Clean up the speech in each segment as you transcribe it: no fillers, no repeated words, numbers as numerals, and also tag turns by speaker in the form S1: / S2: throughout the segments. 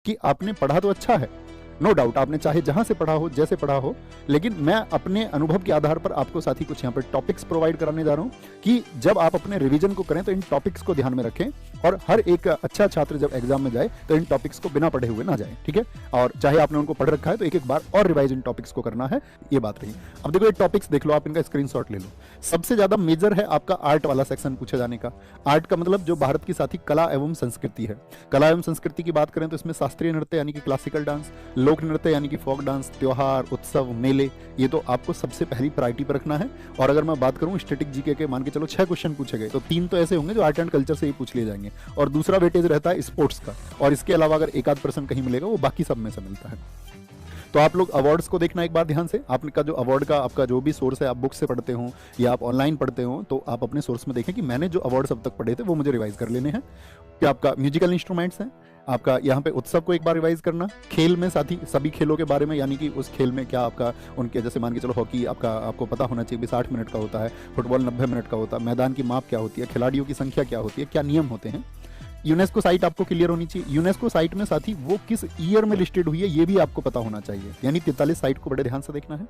S1: कि आपने पढ़ा तो अच्छा है, नो डाउट, आपने चाहे जहां से पढ़ा हो, जैसे पढ़ा हो, लेकिन मैं अपने अनुभव के आधार पर आपको साथ ही कुछ यहाँ पर टॉपिक्स प्रोवाइड कराने जा रहा हूँ कि जब आप अपने रिवीजन को करें तो इन टॉपिक्स को ध्यान में रखें, और हर एक अच्छा छात्र जब एग्जाम में जाए तो इन टॉपिक्स को बिना पढ़े हुए ना जाए, ठीक है। और चाहे आपने उनको पढ़ रखा है तो एक एक बार और रिवाइज इन टॉपिक्स को करना है, ये बात रही। अब देखो ये टॉपिक्स देख लो, आप इनका स्क्रीनशॉट ले लो। सबसे ज्यादा मेजर है आपका आर्ट वाला सेक्शन पूछे जाने का। आर्ट का मतलब जो भारत की साथी कला एवं संस्कृति है। कला एवं संस्कृति की बात करें तो इसमें शास्त्रीय नृत्य यानी कि क्लासिकल डांस, लोक नृत्य यानी कि फोक डांस, त्योहार, उत्सव, मेले, ये तो आपको सबसे पहली प्रायोरिटी पर रखना है। और अगर मैं बात करूं स्टैटिक जीके के, मान के चलो 6 क्वेश्चन पूछे गए तो 3 तो ऐसे होंगे जो आर्ट एंड कल्चर से ही पूछ लिए जाएंगे, और दूसरा वेटेज रहता है स्पोर्ट्स का, और इसके अलावा अगर एक आध % कहीं मिलेगा वो बाकी सब में से मिलता है। तो आप लोग अवार्ड्स को देखना एक बार ध्यान से। आपका जो अवार्ड का आपका जो भी सोर्स है, आप बुक से पढ़ते हो या आप ऑनलाइन पढ़ते हो, तो आप अपने सोर्स में देखें कि मैंने जो अवार्ड्स अब तक पढ़े थे वो मुझे रिवाइज कर लेने हैं। कि आपका म्यूजिकल इंस्ट्रूमेंट्स हैं, आपका यहाँ पे उत्सव को एक बार रिवाइज करना, खेल में साथी सभी खेलों के बारे में, यानी कि उस खेल में क्या आपका उनके, जैसे मान के चलो हॉकी आपको पता होना चाहिए 60 मिनट का होता है, फुटबॉल 90 मिनट का होता है, मैदान की माप क्या होती है, खिलाड़ियों की संख्या क्या होती है, क्या नियम होते हैं। यूनेस्को साइट आपको क्लियर होनी चाहिए। यूनेस्को साइट में साथी वो किस ईयर में लिस्टेड हुई है ये भी आपको पता होना चाहिए, यानी 43 साइट को बड़े ध्यान से देखना है।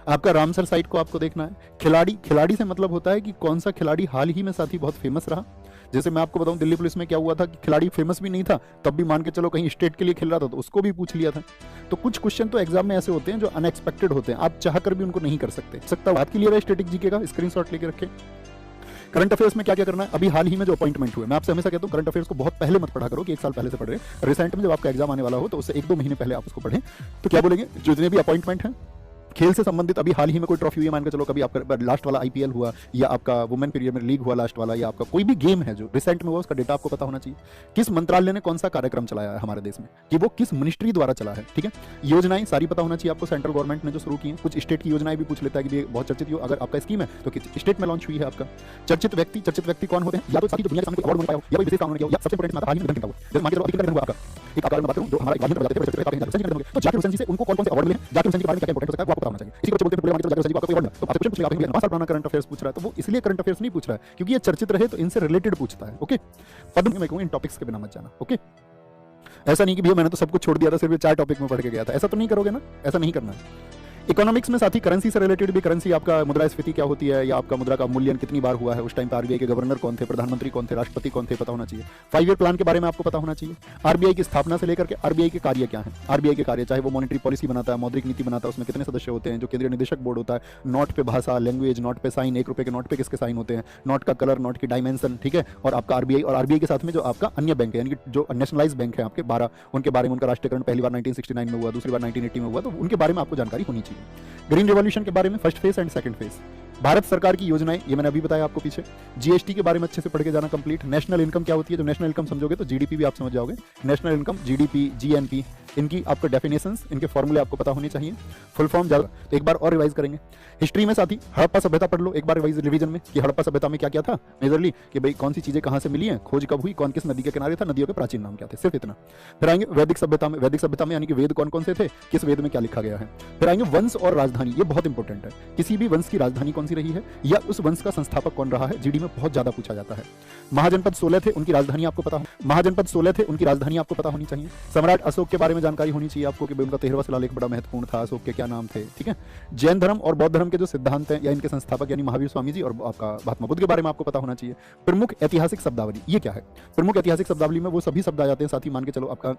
S1: आपका रामसर साइट को आपको देखना है। खिलाड़ी से मतलब होता है कि कौन सा खिलाड़ी हाल ही में साथी बहुत फेमस रहा। जैसे मैं आपको बताऊं दिल्ली पुलिस में क्या हुआ था कि खिलाड़ी फेमस भी नहीं था, तब भी मान के चलो कहीं स्टेट के लिए खेल रहा था तो उसको भी पूछ लिया था। तो कुछ क्वेश्चन तो एग्जाम में ऐसे होते हैं जो अनएक्सपेक्टेड होते हैं, आप चाहकर भी उनको नहीं कर सकते। बात क्लियर है स्टैटिक जीके का, स्क्रीनशॉट लेके रखें। करंट अफेयर्स में क्या क्या करना है, अभी हाल ही में जो अपॉइंटमेंट हुए, मैं आपसे हमेशा कहता हूं करंट अफेयर्स को बहुत पहले मत पढ़ा करो कि 1 साल पहले से पढ़ रहे। रिसेंट में जब आपका एग्जाम आने वाला हो तो उससे 1-2 महीने पहले आप उसको पढ़ें। तो क्या बोलेंगे, जितने भी अपॉइंटमेंट हैं खेल से संबंधित, अभी हाल ही में कोई ट्रॉफी हुई है, मान के चलो कभी आपका लास्ट वाला आईपीएल हुआ, या आपका वुमेन प्रीमियर लीग हुआ लास्ट वाला, या आपका कोई भी गेम है जो रिसेंट में हुआ, उसका डेटा आपको पता होना चाहिए। किस मंत्रालय ने कौन सा कार्यक्रम चलाया है हमारे देश में, कि वो किस मिनिस्ट्री द्वारा चला है, ठीक है। योजनाएं सारी पता होना चाहिए आपको, सेंट्रल गवर्नमेंट ने जो शुरू की है। कुछ स्टेट की योजनाएं भी पूछ लेता है कि ये बहुत चर्चित हो, अगर आपका स्कीम है तो किस स्टेट में लॉन्च हुई है आपका। चर्चित व्यक्ति कौन होते हैं, या तो साथी जो दुनिया के सामने अवार्ड बन पाया हो, या कोई विशेष काम किया हो, या सबसे इंपॉर्टेंट हाल ही में निधन हुआ। जैसे मान के चलो अभी निधन हुआ आपका, एक आकार में बात करूं जो हमारा एक बात थे, तो जाकिर हुसैन जी से उनको कौन-कौन से अवार्ड मिले, जाकिर हुसैन के बारे में क्या इंपॉर्टेंट हो सकता है वो आपको पता होना चाहिए। इसी को बोलते हैं जाकिर हुसैन जी को आपको अवार्ड, तो आपसे क्वेश्चन पूछेगा, आपने 5 साल पुराना करंट अफेयर्स पूछ रहा है, तो वो इसलिए करंट अफेयर्स नहीं पूछ रहा है क्योंकि ये चर्चित रहे तो इनसे रिलेटेड पूछता है। ओके, पद्म में कहूं इन टॉपिक्स के बिना मत जाना। ओके, ऐसा नहीं कि भैया मैंने तो सब कुछ छोड़ दिया था, सिर्फ 4 टॉपिक में पढ़ के गया था, ऐसा तो नहीं करोगे ना, ऐसा नहीं करना है। इकोनॉमिक्स में साथी करेंसी से रिलेटेड भी, करेंसी आपका मुद्रास्फीति क्या होती है, या आपका मुद्रा का मूल्यन कितनी बार हुआ है, उस टाइम पे आरबीआई के गवर्नर कौन थे, प्रधानमंत्री कौन थे, राष्ट्रपति कौन थे, पता होना चाहिए। 5 ईयर प्लान के बारे में आपको पता होना चाहिए। आरबीआई की स्थापना से लेकर के आरबीआई के कार्य क्या है, आरबीआई के कार्य, चाहे वो मॉनेटरी पॉलिसी बनाता है, मौद्रिक नीति बनाता है, उसमें कितने सदस्य होते हैं, जो केंद्रीय निदेशक बोर्ड होता है, नोट पे भाषा, लैंग्वेज, नोट पे साइन, 1 रुपए के नोट पे किसके साइन होते हैं, नोट का कलर, नोट की डायमेंशन, ठीक है। और आपका आरबीआई, और आरबीआई के साथ में जो आपका अन्य बैंक है, यानी कि जो नेशनलाइज बैंक है आपके 12, उनके बारे में, उनका राष्ट्रीयकरण पहली बार 1969 में हुआ, दूसरी बार 1980 में हुआ, तो उनके बारे में आपको जानकारी होनी चाहिए। ग्रीन रिवॉल्यूशन के बारे में, first phase and second phase, Bharat सरकार की योजनाएं, ये मैंने अभी बताया आपको पीछे। जीएसटी के बारे में अच्छे से पढ़ के जाना कंप्लीट। नेशनल इनकम क्या होती है, जो नेशनल इनकम समझोगे तो जीडीपी भी आप समझ जाओगे। नेशनल इनकम, जीडीपी, जीएनपी, इनकी आपको डेफिनेशंस, इनके फॉर्मूले आपको पता होने चाहिए। फुल फॉर्म ज्यादा तो एक बार और रिवाइज करेंगे। हिस्ट्री में साथी हड़प्पा सभ्यता पढ़ लो एक बार रिवीजन में, कि हड़प्पा सभ्यता में क्या क्या था मेजरली, कि भाई कौन सी चीजें कहां से मिली हैं, खोज कब हुई, कौन किस नदी के किनारे था, नदियों के प्राचीन नाम क्या थे, सिर्फ इतना। फिर आएंगे वैदिक सभ्यता में, वैदिक सभ्यता में यानी कि वेद कौन कौन से थे, किस वेद में क्या लिखा गया है। फिर आएंगे वंश और राजधानी, ये बहुत इंपॉर्टेंट है, किसी भी वंश की राजधानी कौन सी रही है, या उस वंश का संस्थापक कौन रहा है, जीडी में बहुत ज्यादा पूछा जाता है। महाजनपद 16 थे, उनकी राजधानी आपको पता हो, महाजनपद 16 थे, उनकी राजधानी आपको पता होनी चाहिए। सम्राट अशोक के बारे में जानकारी होनी चाहिए आपको, कि उनका 13वां शिलालेख बड़ा महत्वपूर्ण था, अशोक के क्या नाम थे, ठीक है। जैन धर्म और बौद्ध धर्म के जो सिद्धांत हैं, या इनके संस्थापक यानी महावीर स्वामी जी और आपका महात्मा बुद्ध के बारे में आपको पता होना चाहिए। प्रमुख ऐतिहासिक शब्दावली, ये क्या है, प्रमुख ऐतिहासिक शब्दावली में वो सभी शब्द आ जाते हैं साथ ही, मान के चलो आपका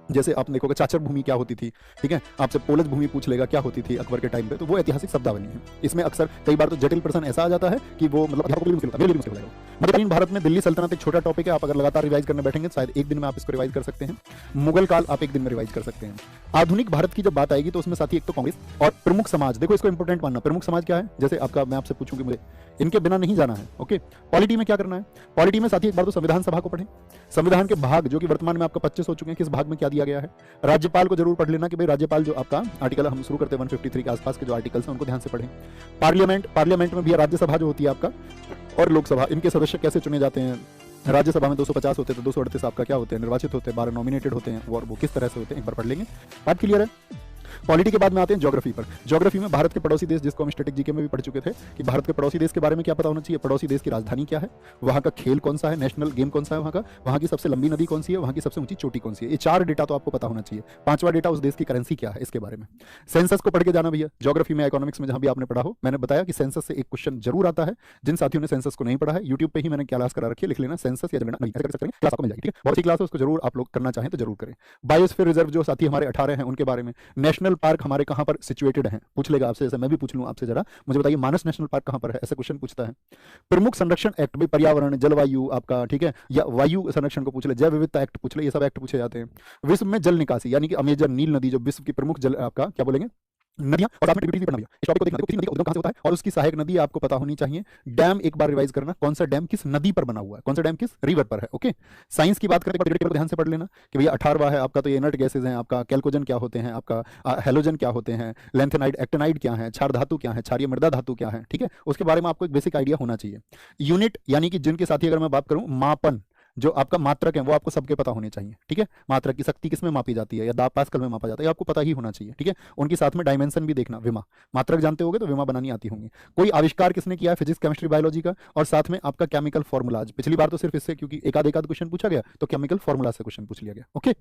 S1: जैसे आप देखोगे चाचर भूमि क्या होती थी, ठीक है, आपसे पोलज भूमि पूछ लेगा क्या होती थी अकबर के टाइम पे, तो वो ऐतिहासिक शब्दावली है। इसमें अक्सर कई बार तो जटिल प्रश्न ऐसा आ जाता है कि वो मतलब अध्यापकों के लिए मुश्किल होता है, मेरे लिए मुश्किल हो जाएगा। मध्यकालीन भारत में दिल्ली सल्तनत एक छोटा टॉपिक है, आप अगर लगातार रिवाइज करने बैठेंगे शायद एक दिन में आप इसको रिवाइज कर सकते हैं। मुगल काल आप एक दिन में रिवाइज कर सकते हैं। आधुनिक भारत की जब बात आएगी तो उसमें साथी एक तो कांग्रेस और प्रमुख समाज, देखो इसको इंपॉर्टेंट मानना, प्रमुख समाज क्या है, जैसे आपका मैं आपसे पूछूंगी, मुझे इनके बिना नहीं जाना है। ओके, पॉलिटी में क्या करना है, पॉलिटी में साथी एक बार तो संविधान सभा को पढ़ें, संविधान के भाग जो कि वर्तमान में आपका 25 हो चुके हैं, किस भाग में क्या दिया गया है। राज्यपाल को जरूर पढ़ लेना कि भाई राज्यपाल जो आपका आर्टिकल हम शुरू करते हैं 153 के आसपास के जो आर्टिकल्स हैं उनको ध्यान से पढ़ें। पार्लियामेंट में भी राज्यसभा जो होती है आपका और लोकसभा, इनके सदस्य कैसे चुने जाते हैं। राज्यसभा में 250 होते हैं तो 238 आपका क्या होते हैं, निर्वाचित होते हैं, 12 नॉमिनेटेड होते हैं, और वो किस तरह से होते हैं एक बार पढ़ लेंगे, बात क्लियर है। पॉलिटी के बाद में आते हैं ज्योग्राफी पर। ज्योग्राफी में भारत के पड़ोसी देश, जिसको हम स्टैटिक जीके में भी पढ़ चुके थे कि भारत के पड़ोसी देश के बारे में क्या पता होना चाहिए, पड़ोसी देश की राजधानी क्या है, वहां का खेल कौन सा है, नेशनल गेम कौन सा है वहां का, वहां की सबसे लंबी नदी कौन सी है, वहां की सबसे ऊंची चोटी कौन सी है। ये 4 डेटा तो आपको पता होना चाहिए। 5वां डेटा उस देश की करेंसी क्या है, इसके बारे में। सेंसस को पढ़ के जाना भैया, ज्योग्राफी में, इकोनॉमिक्स में जहां भी आपने पढ़ा हो। मैंने बताया कि सेंसस से एक क्वेश्चन जरूर आता है। जिन साथियों ने सेंसस को नहीं पढ़ा है, यूट्यूब पे ही मैंने क्लास करा रखी है, लिख लेना सेंसस या जनगणना, ऐसे कर सकते हैं, क्लास आपको मिल जाएगी, ठीक है। बहुत अच्छी क्लास है, उसको जरूर आप लोग करना चाहें तो जरूर करें। बायोस्फीयर रिजर्व जो साथी हमारे 18 हैं उनके बारे में। नेशनल पार्क हमारे कहां पर सिचुएटेड हैं, पूछ लेगा आपसे, जैसे मैं भी पूछ लूं आपसे, जरा मुझे बताइए मानस नेशनल पार्क कहां पर है, ऐसा क्वेश्चन पूछता है। प्रमुख संरक्षण एक्ट, भाई पर्यावरण, जलवायु आपका, ठीक है, या वायु संरक्षण को पूछ ले, जैव विविधता एक्ट पूछ ले, ये सब एक्ट पूछे जाते हैं। विश्व में जल निकासी, यानी कि अमेजन नील नदी जो विश्व की प्रमुख जल आपका क्या बोलेंगे नदियां, और साथ में ट्रिब्यूटरीज भी पढ़ना भैया। इस टॉपिक को देखना, किसी नदी का उद्गम कहां से होता है और उसकी सहायक नदी आपको पता होनी चाहिए। डैम एक बार रिवाइज करना, कौन सा डैम किस नदी पर बना हुआ है, कौन सा डैम किस रिवर पर है। ओके, साइंस की बात करें तो ध्यान से पढ़ लेना कि भैया 18वां है आपका, तो ये इनर्ट गैसेज हैं आपका, कैल्कोजन क्या होते हैं आपका, हेलोजन क्या होते हैं, लेंथेनाइड एक्टिनाइड क्या है, क्षार धातु क्या है, क्षारीय मृदा धातु क्या है, ठीक है, उसके बारे में आपको एक बेसिक आइडिया होना चाहिए। यूनिट यानी कि जिनके साथ ही अगर मैं बात करूं, मापन जो आपका मात्रक है वो आपको सबके पता होने चाहिए, ठीक है। मात्रक की शक्ति किस में मापी जाती है या दाब पास्कल में मापा जाता है, ये आपको पता ही होना चाहिए, ठीक है। उनके साथ में डायमेंशन भी देखना, विमा, मात्रक जानते होगे तो विमा बनानी आती होंगी। कोई आविष्कार किसने किया है, फिजिक्स केमिस्ट्री बायोलॉजी का, और साथ में आपका केमिकल फॉर्मूलाज। पिछली बार तो सिर्फ इससे, क्योंकि एक आध क्वेश्चन पूछा गया तो केमिकल फॉर्मूला से क्वेश्चन पूछ लिया गया। ओके,